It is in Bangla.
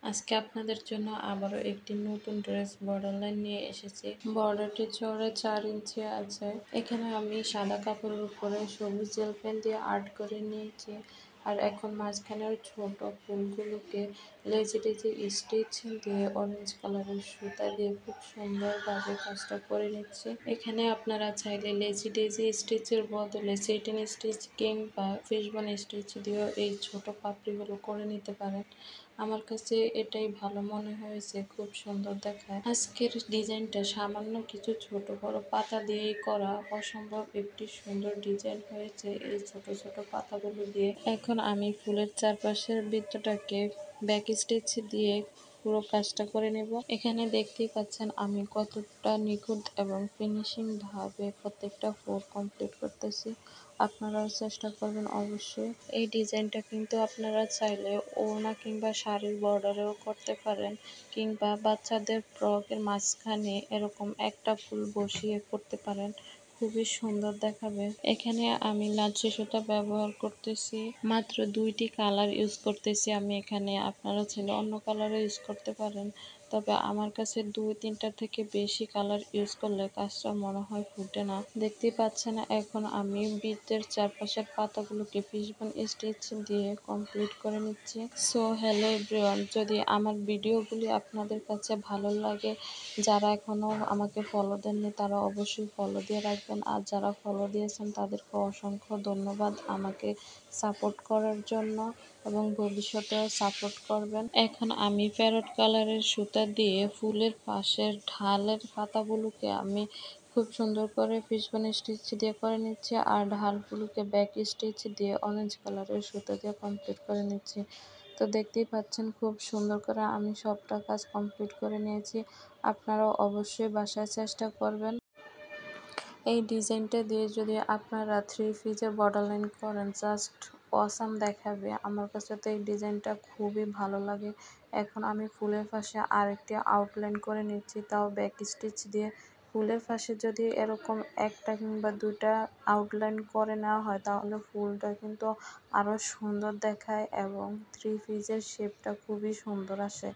আজকে আপনাদের জন্য আবারও একটি নতুন ড্রেস বর্ডার লাইন নিয়ে এসেছি। বর্ডারটি চওড়া 4 ইঞ্চি আছে। এখানে আমি সাদা কাপড়ের উপরে সবুজ জেল পেন দিয়ে আর্ট করে নিয়েছি। আর এখন মাঝখানের ছোট ফুলগুলোকে লেজি টেজি স্টিচ দিয়ে অরেঞ্জ কালারের সুতা দিয়ে খুব সুন্দরভাবে কাজটা করে নিচ্ছি। এখানে আপনারা চাইলে লেজি টেজি স্টিচের বদলে সেটিন স্টিচ কিংবা ফিশবোন স্টিচ দিয়েও এই ছোট পাপড়িগুলো করে নিতে পারেন। আমার কাছে এটাই ভালো মনে হয়েছে, খুব সুন্দর দেখায়। আজকের ডিজাইনটা সামান্য কিছু ছোট বড় পাতা দিয়েই করা, অসম্ভব একটি সুন্দর ডিজাইন হয়েছে এই ছোট ছোট পাতাগুলো দিয়ে। এখন আমি ফুলের চারপাশের বৃত্তটাকে ব্যাক স্টিচ দিয়ে পুরো কাজটা করে নেব। এখানে দেখতেই পাচ্ছেন আমি কতটা নিখুঁত এবং ফিনিশিং ভাবে প্রত্যেকটা ফুল কমপ্লিট করতেছি। আপনারাও চেষ্টা করবেন অবশ্যই। এই ডিজাইনটা কিন্তু আপনারা চাইলে ওড়না কিংবা শাড়ির বর্ডারেও করতে পারেন, কিংবা বাচ্চাদের ফ্রকের মাঝখানে এরকম একটা ফুল বসিয়ে করতে পারেন, খুবই সুন্দর দেখাবে। এখানে আমি লাচ্ছি সুতা ব্যবহার করতেছি, মাত্র 2টি কালার ইউজ করতেছি আমি এখানে। আপনারা চাইলে অন্য কালারও ইউজ করতে পারেন, তবে আমার কাছে 2-3টা থেকে বেশি কালার ইউজ করলে কাজটা মনে হয় ফুটে না। দেখতেই পাচ্ছেন এখন আমি বৃত্তের চারপাশের পাতাগুলোকে ফিশবোন স্টিচ দিয়ে কমপ্লিট করে নিচ্ছি। সো হ্যালো এভরিওয়ান, যদি আমার ভিডিওগুলি আপনাদের কাছে ভালো লাগে, যারা এখনও আমাকে ফলো দেননি তারা অবশ্যই ফলো দিয়ে রাখবেন। আর যারা ফলো দিয়েছেন তাদেরকে অসংখ্য ধন্যবাদ আমাকে সাপোর্ট করার জন্য, এবং ভবিষ্যতেও সাপোর্ট করবেন। এখন আমি প্যারট কালারের সুতা দিয়ে ফুলের পাশের ঢালের পাতাগুলোকে আমি খুব সুন্দর করে ফিশবোন স্টিচ দিয়ে করে নিচ্ছি, আর ঢালগুলোকে ব্যাক স্টিচ দিয়ে অরেঞ্জ কালারের সুতা দিয়ে কমপ্লিট করে নিচ্ছি। তো দেখতেই পাচ্ছেন খুব সুন্দর করে আমি সবটা কাজ কমপ্লিট করে নিয়েছি। আপনারাও অবশ্যই বাসায় চেষ্টা করবেন। এই ডিজাইনটা দিয়ে যদি আপনারা 3 পিসে বর্ডার লাইন করেন, জাস্ট অসাম দেখাবে। আমার কাছে তো এই ডিজাইনটা খুবই ভালো লাগে। এখন আমি ফুলের পাশে আরেকটি আউটলাইন করে নিচ্ছি, তাও ব্যাক স্টিচ দিয়ে। ফুলের পাশে যদি এরকম একটা কিংবা 2টা আউটলাইন করে নেওয়া হয় তাহলে ফুলটা কিন্তু আরও সুন্দর দেখায় এবং 3 পিসের শেপটা খুবই সুন্দর আসে।